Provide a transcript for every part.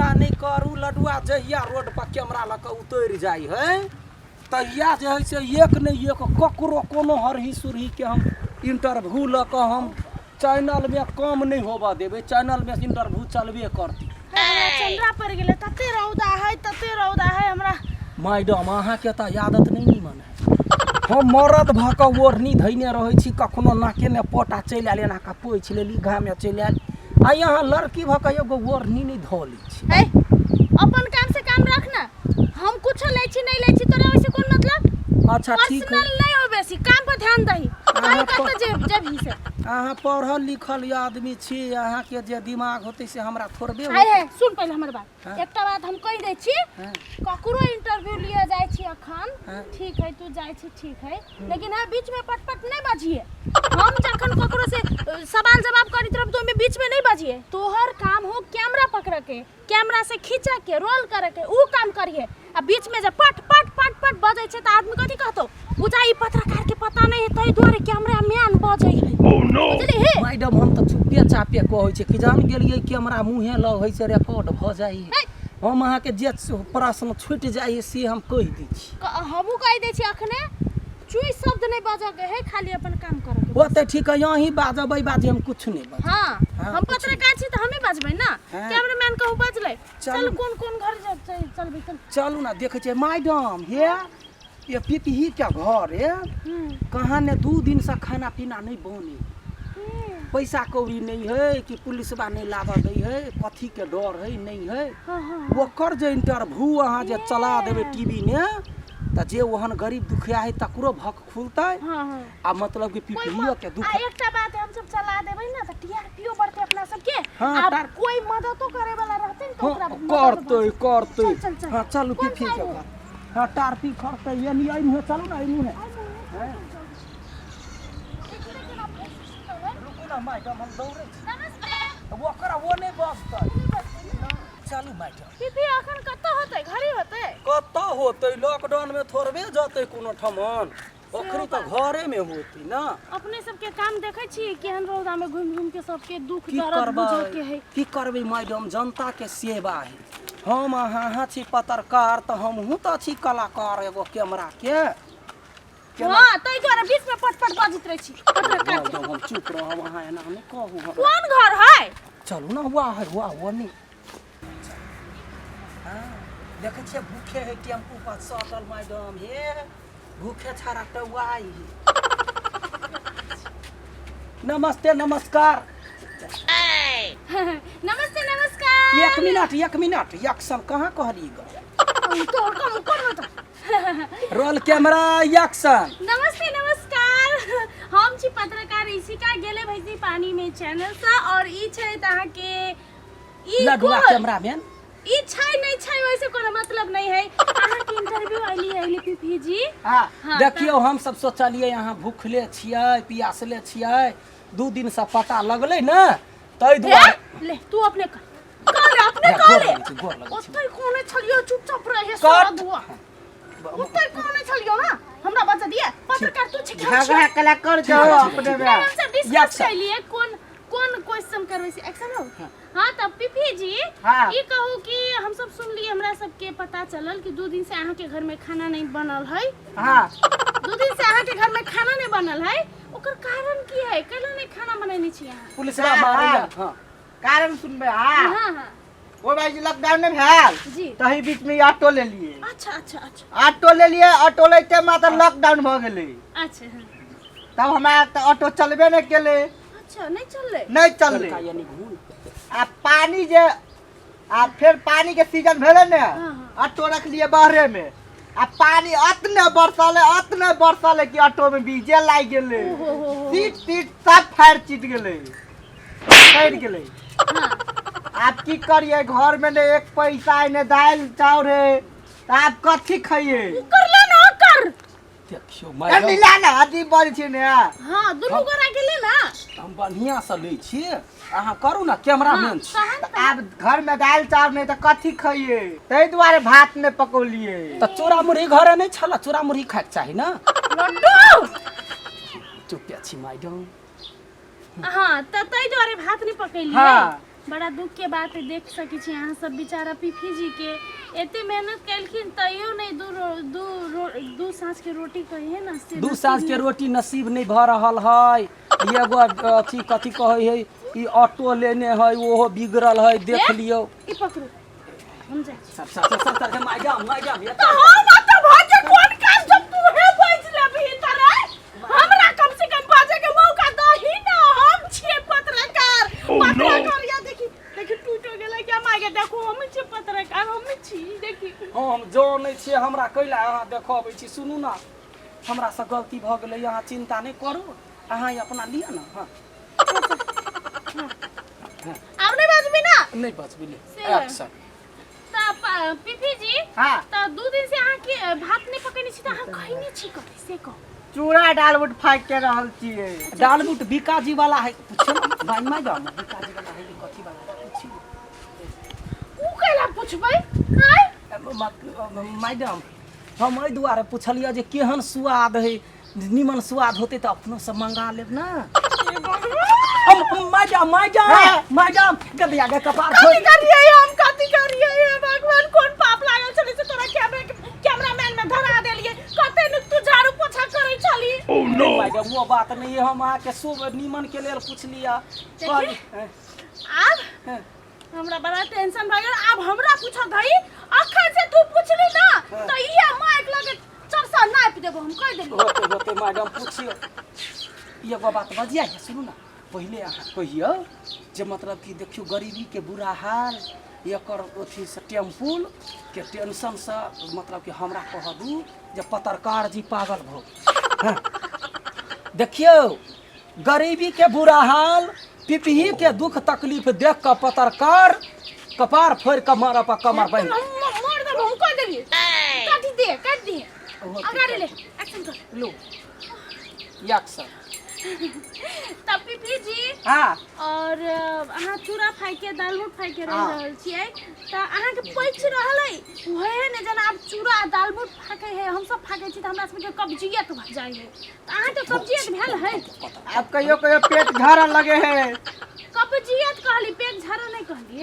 चिंता नहीं करू लडुआ जहिया रोड पर कैमरा लऽ कऽ उतर जाई है तहिया जे है से एक नहीं एक ककरो कोनो हरही सुरही के हम इंटरव्यू लऽ कऽ हम चैनल में कम नहीं होबा देबे चैनल में इंटरव्यू चलबे करती चंद्रा पर गेले तते रौदा है हमरा मैडम अहाँ के त आदत नहीं निमन है हम मरद भ क ओढ़नी धैने रहै छी कखनो नाके ने पोटा चलि आयल एना का पोछि लेली घाम में चलि आयल आ यहाँ लड़की भ क एगो ओढ़नी नहीं धो लै छी अपन काम से काम रखना हम कुछ लै छी नहीं लै छी तोरा वैसे कोन मतलब अच्छा ठीक है पर्सनल नहीं हो बेसी काम पर ध्यान दही काहे कत जब ही से अहाँ पढ़ल लिखल आदमी छी अहाँ के जे दिमाग होते से हमरा थोड़बे है सुन पहले हमर बात एकटा बात हम कहि दै छी ककरो इंटरव्यू लिया जाय छी अखन ठीक है तू जाय छी ठीक है लेकिन हां बीच में पटपट नहीं बाजिए हम जखन ककरो से सवाल जवाब करी तरफ तो में बीच में नहीं बाजिए तोहर काम हो कैमरा पकड़ के कैमरा से खींचा के रोल करे के ऊ काम करिए आ बीच में जे पट पट पट पट बजै छै त आदमी कथि कहतो बुझाई पत्रकार के पता नहीं है तई द्वारे कैमरा मैन बजै है बुझली हे मैडम हम त चुपे चापे कहै छै कि जान गेलिए कैमरा मुंहे लग होइ छै रिकॉर्ड भ जाई हम अहाँ के जे प्रश्न छूट जाई से हम कहि दै छी हमहु कहि दै छी अखने चुई शब्द नहीं बाजा के है खाली अपन काम करे के ओते ठीक है यहीं बाजबै बाजे हम कुछ नहीं बाज हां हम पत्रकार छी त हम ही बाजबै ना कैमरामैन कहू बाजले चल कोन घर चलबै चलू ना देखे छै मैडम हे ये पीपी क्या घर है कहाँ ने 2 दिन से खाना पीना नहीं बने पैसा कौड़ी नहीं है कि पुलिस बा नहीं लावा दै है कथी के डर है नहीं है ओकर जे इंटरव्यू अहाँ जे चला देबे टीवी ने त जे ओहन गरीब दुखिया है तकरो भक खुलतै आ मतलब कि पीपीओ के दुख एकटा बात हम सब चला देबै ना त टीआरपीओ बढ़ते अपना सब के आ कोई मददो करे वाला रहते न तो ओकरा करते हां चलू पीपी के घर हां टारपी खरते ये नहीं आई है चलू ना आई है रुकू ना मैडम हम दौड़े नमस्ते वो करा वो नहीं बसतै चलू मैडम पीपी अखन कत होतै घरे होतै कत होतै लॉकडाउन में थोड़बे जतै कोनो ठमन ओखरी त घरे में होती ना अपने सबके काम देखै छी केहन रौदा में घूम के सबके दुख दर्द बुझे के है की करबै मैडम जनता के सेवा है हम अहाँ छी पत्रकार त हमहू त छी कलाकार एगो कैमरा के हां तै द्वारा बीच में पटपट बाजित रहै छी पत्रकार के हम चुप रहब अहाँ एना नहीं कहू कोन घर है चलू ना हुआ है हुआ वो नहीं देखे छे भूखे है टेम्पू पर सटल मैडम हे भूखे छाड़ा टवाई नमस्ते नमस्कार नमस्ते नमस्कार एक मिनट एक्शन कहाँ कहली ग तोर काम कर मत रोल कैमरा एक्शन नमस्ते नमस्कार हम छी पत्रकार ऋषिका गेले भैसी पानी में चैनल सा और ई छै तहाँ के ई लडुआ कैमरामैन ई छै नहीं छै वैसे कोनो मतलब नहीं है अहाँ के इंटरव्यू आइली पीपी जी हां देखियो हम सब सोचलिए यहाँ भूखले छियै पियासले छियै 2 दिन से पता लगले ना तै दुआरे ले तू अपने कर ओतै कोने छलियो चुपचाप रहे सारा दुआ ओतै कोने छलियो ना हमरा बता दिए पत्रकार तू छी झगड़ा कला कर जाओ अपने में हम सब डिस्कस कर लिए कौन क्वेश्चन करबै से एक्शन हो हां तब पीपी जी ई कहू कि हम सब सुन लिए हमरा सब के पता चलल कि 2 दिन से अहाँ के घर में खाना नहीं बनल है हां 2 दिन से अहाँ के घर में खाना नहीं बनल है ओकर कारण की है कैला नहीं खाना बनैनी छी अहाँ पुलिस बा मारैया हां कारण सुनबे हां हां वो भाई जी लॉकडाउन में भेल जी तही बीच में ऑटो ले लिए अच्छा ऑटो ले लिए ऑटो लेते मात्र लॉकडाउन भ गेलै अच्छा तब हमरा त ऑटो चलबे नहीं केले अच्छा नहीं चलले आ पानी जे आ फिर पानी के सीजन भेले ने ऑटो रख लिए बाहरे में आ पानी अतने बरसाले कि ऑटो में बीजे लाग गेले सीट सब फायर चिट गेले फैर गेले आप की करिए घर में ने एक पैसा ने दाल चाउर है त आप कथि खाइए कर ले ना कर देखियो मैडम मिला ना अजी बोल छी ने हां दुनु गोरा के ले ना हम बढ़िया से ले छी अहाँ करू ना कैमरामैन छी आप घर में दाल चाउर नहीं त कथि खाइए तै दुआरे भात ने पकौलिए त चूरा मुरही घरे नहीं छला चूरा मुरही खाए चाहि ना लड्डू चुप छी मैडम हां त तै द्वारे भात नहीं पकैलिए हां बड़ा दुख के बात है, देख सकै छी अहाँ सब बेचारा पीफी जी के एते मेहनत कैलखिन तैयो नहीं दू सांझ के रोटी कहिए ना से दू सांझ के रोटी नसीब नहीं भ रहल है। एगो अथी कथी कहे है ई ऑटो लेने है ओहो बिगड़ल है, देख लियो। ई पकड़ो हम जाय सर मैडम ये तो हम त भाजे कोन काम जब तू है बैठ ले भीतर हमरा कम से कम बाजे के मौका दही ना, हम छिए पत्रकार। पत्रकार या देखी टूट गेलै क्या मागे, देखो हम छिए पत्रकार, हम छी देखी हम जानै छियै हमरा कैला अहाँ देखाबै छी। सुनू ना हमरा से गलती भ गेलै, अहाँ चिंता नहीं करू, अहाँ अपना लिया ना। हाँ अब नहीं बजबी ना, नहीं बचबी से। एक्शन त पीपी जी हाँ त दू दिन से अहाँ के भात नहीं पकैनी छी त अहाँ खैनी छी कथि से कह। चूड़ा दाल बुट फाइक के रहल छियै। दाल बूट बीकाजी वाला है, पूछो ना मैडम बीकाजी वाला है कथी वाला है पूछियो। ऊ कैला पूछबै हाय मैडम हम एहि दुआरे पुछलिए जे केहन स्वाद है, निमन स्वाद होते तो अपनों से मंगा लेब ना। मैडम कभी आगे कपार कथि करिए हम, कथि करिए भगवान, कोन पाप लागल छले से तोरा कैमरामैन में धरा देलिए, कते न तू झाड़ू पोछा करे छली। मैडम वो बात नहीं है, हम आके शुभ निमन के लिए पूछलिया। अब हमरा बड़ा टेंशन भ गेल, अब हमरा पूछो धई अखन से तू पूछली ना त इहे माइक लगे चरसा नाप देबो, हम कह देली। होते मैडम पूछियो एगो बात बजिया है, सुनू ना पहले अहाँ कहियो जे मतलब कि देखियो गरीबी के बुरा हाल एकर अथी से टेम्पुल के टेंशन से मतलब कि हमरा कह दू जे पत्रकार जी पागल भो। हाँ। देखियो गरीबी के बुरा हाल पिपही के दुख तकलीफ देख कर पत्रकार कपार फोड़ के मारा पर कमर बन मोड़ देबो, हम कह देली। काट दे अगाड़ी ले एक्शन कर लो एक्शन। तब पीपी जी हाँ और अहाँ चूड़ा फाइ के दाल मूट फाइ के रह रहल छियै त अहाँ के पैच रहल है ओहे ने जना आप चूड़ा दाल मूट फाके है, हम सब फाके छी त हमरा सब के कब्जियत भ जाय है, त अहाँ के कब्जियत भेल है। अब कहियो पेट झड़ लगे है। कब्जियत कहली, पेट झरा नहीं कहली।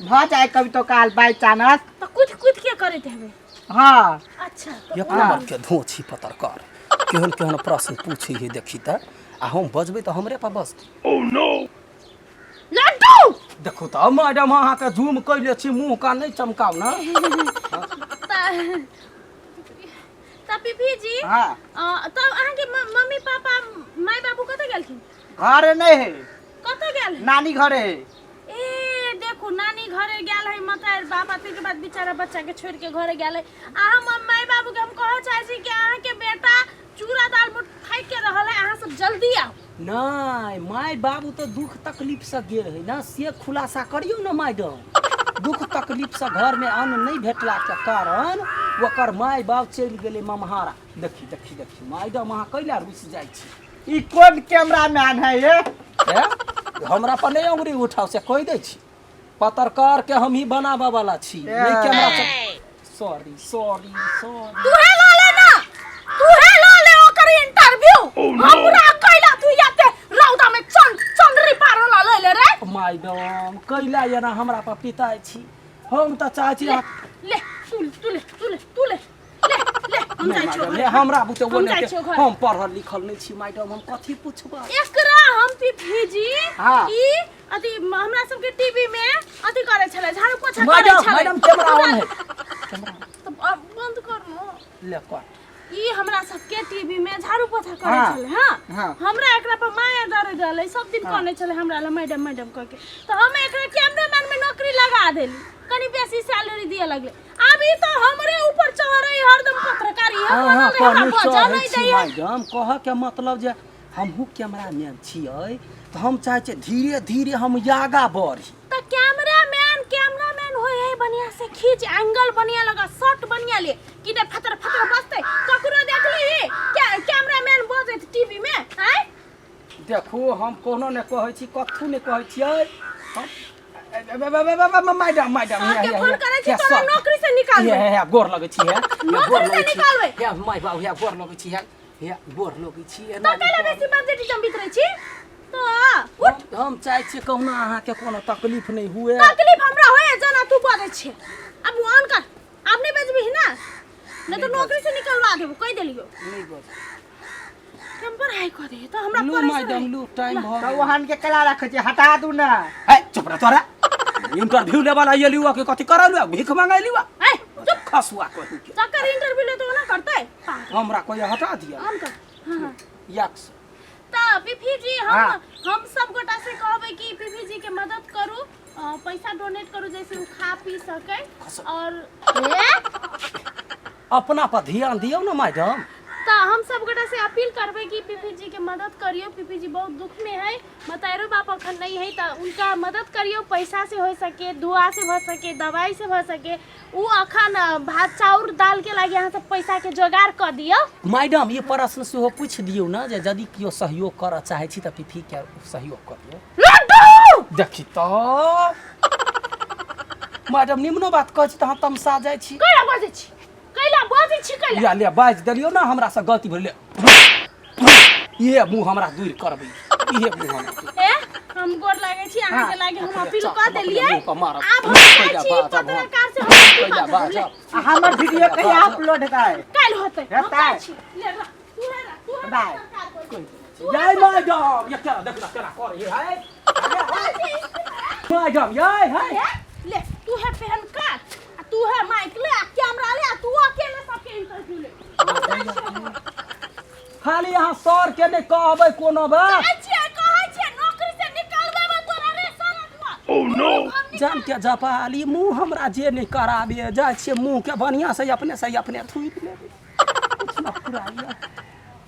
भ जाए कभी तो काल बाई चानस त कुछ के करत हेबे। हाँ अच्छा एक नंबर के धोछी पत्रकार केहन केहन प्रश्न पूछी है देखी त आ हम बजबै तो हमरे पर बस। ओह नो लड्डू देखो त मैडम अहाँ के जूम कैले छी, मुंह का नहीं चमकाव ना। त पीपी जी हाँ तब अहाँ के मम्मी पापा माय बाबू कतऽ गेलखिन? घर नहीं है, कतऽ गेल है? नानी घर है। ए देखो नानी घरे गेल है, मतलब बाबा के बाद बेचारा बच्चा के छोड़ के घरे गेल है। अहाँ माय बाबू के हम कह चाहे छी कि अहाँ के बेटा चूड़ा दाल मूट खाइ के रहल है, अहाँ सब जल्दी आओ। नहीं माय बाबू तो दुख तकलीफ से गेल है ना, से खुलासा करियो ना मैडम। दुख तकलीफ से घर में अन्न नहीं भेटला के कारण ओकर माय बाप चल गेले ममहारा। देखी देखी देखी मैडम अहाँ कैला रुस जाय छी। ई कौन कैमरामैन है ये? हमरा पर नहीं उंगली उठाओ से कह दे छी, पत्रकार के हम ही बनाबा वाला छी, नहीं कैमरा से। सॉरी सॉरी सॉरी तू है ला ले ना, तू है ला ले ओकर इंटरव्यू। हमरा कैला तू याते रौदा में चंद्री पार ला ले ले रे। मैडम कैला ये ना हमरा पर पिता छी, हम त चाहे छी ले तू ले हम जाय छी ले हमरा बुते हम ओने जाइ के छियौ घर। हम पढ़ल लिखल नहीं छी मैडम, हम कथी पूछबा। एकरा हम पीपी जी हाँ। ई अथी हमरा सब के टीवी में अथी करे छले, झाड़ू पोछा करे मैडम छले। मैडम कैमरा ऑन है, कैमरा तो बंद कर नो। ले कर ई हमरा सब के टीवी में झाड़ू पोछा करे हाँ। छले। हां हाँ। हमरा एकरा पर माया दर गले, सब दिन कहने छले हमरा ला मैडम मैडम कह के, तो हम एकरा कैमरामैन में नौकरी लगा देली, कनी बेसी सैलरी दिए लगले। अभी तो हमरे ऊपर चढ़ई हरदम पत्रकारी है, हाँ हमरा कहने बजा चाहे नहीं छी दैए। मैडम, कह के मतलब जे हमहू कैमरामैन छियै तो हम चाहे छी धीरे धीरे हम आगा बढ़ी। तो कैमरामैन होय है, बढ़िया से खींच, एंगल बढ़िया लगा, शॉट बढ़िया ले, कि ने फतर फतर बसते ककरो देख ली कैमरामैन बोले टीवी में हैं। देखो हम कोनो ने कहै छी, कथू ने कहै छियै मैडम मैडम आके फोन करे छी तोरा नौकरी से निकाल दे। हे गोर लगै छी, हे नौकरी से निकालबै। हे माय बाबू हे गोर लगै छी, हे गोर लगै छी। तो केला बेसी बजट जम बितरै छी तो उठ हम चाहे छी कहुना अहाँ के कोनो तकलीफ नहीं हुए तकलीफ हमरा होए जना तू बाजै छे अब वन कर आपने बेचबी ना नहीं तो नौकरी से निकलवा देबो कह देलियो नहीं बोल टेम्पर हाई कर दे तो हमरा लू मैडम लू टाइम भ तो वहां के कला रखे छी हटा दू ना है चुप रह तोरा इंटरव्यू लेवल आइए लिवा के कथि करलु भीख मांगाई लिवा ए चुप खसुआ कहू के चक्कर इंटरव्यू ले तो ना करते हमरा कोई हटा दिया हम कर हां यक्स ता पीपी जी हम सब गोटा से कहबे कि पीपी जी के मदद करू पैसा डोनेट करू जैसे वो खा पी सके और अपना पर ध्यान दियो ना मैडम ता हम सब गोटा से अपील करबे कि पीपी जी के मदद करियो पीपी जी बहुत दुख में है मतारो बाप अखन नहीं है ता उनका मदद करियो पैसा से हो सके दुआ से हो सके दवाई से हो सके उ अखन भात चाउर दाल के लागे यहाँ से पैसा के जोगाड़ कर दियो मैडम ये प्रश्न से हो पूछ दियो ना जे यदि कियो सहयोग कर चाहे छी त पीपी के सहयोग करियो लड्डू देखी तो मैडम निम्नो बात कहै छी त हम तमसा जाय छी कैला बाजै छी कैला या ले बाज देलियो ना हमरा से गलती भेले ये मुंह हमरा दूर करबै ये मुंह हमरा ए हम गोर लागे छी अहाँ के लागे हम अपील कर देलिए अब हम पत्रकार से हम हमर वीडियो कहिया अपलोड हेतै काल होतै हेतै ले तू है बाय जय मैडम ये क्या देख केना करे है मैडम ये है ले तू है पहन काट तू है माइक ले कैमरा ले तू अकेले सबके इंटरव्यू ले खाली यहाँ सर के नहीं कहबै कोनो बात कहै छै नौकरी से निकाल देबे तोरा रे सनकवा ओह नो जान के जपाली मुंह हमरा जे नहीं कराबे जाय छे मुंह के बढ़िया से अपने थुई लेबे कुछ ना पुराइया